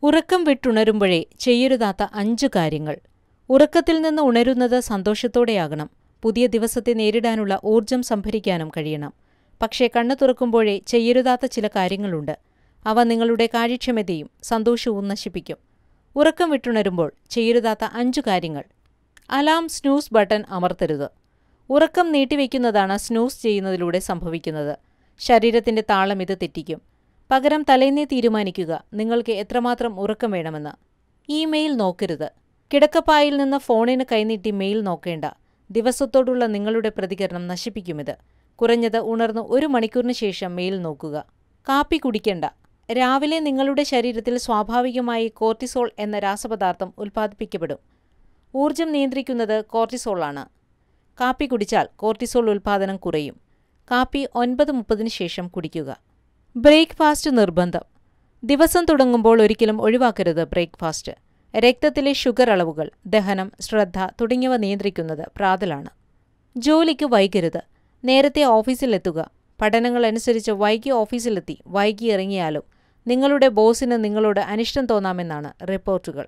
ഉറക്കം വിട്ടുണരുമ്പോഴേ ചെയ്യരുതാത്ത 5 കാര്യങ്ങൾ. ഉറക്കത്തിൽ നിന്ന് ഉണരുന്നത് സന്തോഷത്തോടെയാകണം. പുതിയ ദിവസത്തെ നേരിടാനുള്ള ഊർജം സംഭരിക്കാനും കഴിയണം. പക്ഷേ കണ്ണു തുറക്കുമ്പോഴേ ചെയ്യരുതാത്ത ചില കാര്യങ്ങളുണ്ട്. അവ നിങ്ങളുടെ കാര്യക്ഷമതയും സന്തോഷവും നശിപ്പിക്കും. ഉറക്കം വിട്ടുണരുമ്പോൾ ചെയ്യരുതാത്ത 5 കാര്യങ്ങൾ. അലാം സ്നൂസ് ബട്ടൺ അമർത്തരുത്. ഉറക്കം നീട്ടിവെക്കുന്നതാണ് സ്നൂസ് ചെയ്യുന്നതിലൂടെ സംഭവിക്കുന്നത്. ശരീരത്തിന്റെ താളം ഇത് തെറ്റിക്കും. പകരം തലേന്നേ തീരുമാനിക്കുക നിങ്ങൾക്ക് എത്രമാത്രം ഉറക്കം വേണമെന്ന്. ഇമെയിൽ നോക്കരുത്. കിടക്കപ്പായിൽ നിന്ന് ഫോണിന് കൈനീട്ടി മെയിൽ നോക്കേണ്ട. ദിവസത്തോടുള്ള നിങ്ങളുടെ പ്രതികരണം നശിപ്പിക്കുമിത്. കുറഞ്ഞത് ഉണർന്ന് 1 മണിക്കൂറിന് ശേഷം മെയിൽ നോക്കുക. കാപ്പി കുടിക്കേണ്ട. രാവിലെ നിങ്ങളുടെ ശരീരത്തിൽ സ്വാഭാവികമായി കോർട്ടിസോൾ എന്ന രാസപദാർത്ഥം ഉൽപ്പാദിപ്പിക്കപ്പെടും. ഊർജം നിയന്ത്രിക്കുന്നത് കോർട്ടിസോളാണ്. കാപ്പി കുടിച്ചാൽ കോർട്ടിസോൾ ഉൽപ്പാദനം കുറയും. കാപ്പി 9:30 ശേഷം കുടിക്കുക. ബ്രേക്ക്ഫാസ്റ്റ് നിർബന്ധം. ദിവസം തുടങ്ങുമ്പോൾ ഒരിക്കലും ഒഴിവാക്കരുത് ബ്രേക്ക്ഫാസ്റ്റ്. രക്തത്തിലെ ഷുഗർ അളവുകൾ, ദഹനം, ശ്രദ്ധ തുടങ്ങിയവ നിയന്ത്രിക്കുന്നത് പ്രാതലാണ്. ജോലിക്ക് വൈകരുത്. നേരത്തെ ഓഫീസിലെത്തുക. പഠനങ്ങളനുസരിച്ച് വൈകി ഓഫീസിലെത്തി വൈകി ഇറങ്ങിയാലും നിങ്ങളുടെ ബോസിന് നിങ്ങളോട് അനിഷ്ടം തോന്നാമെന്നാണ് റിപ്പോർട്ടുകൾ.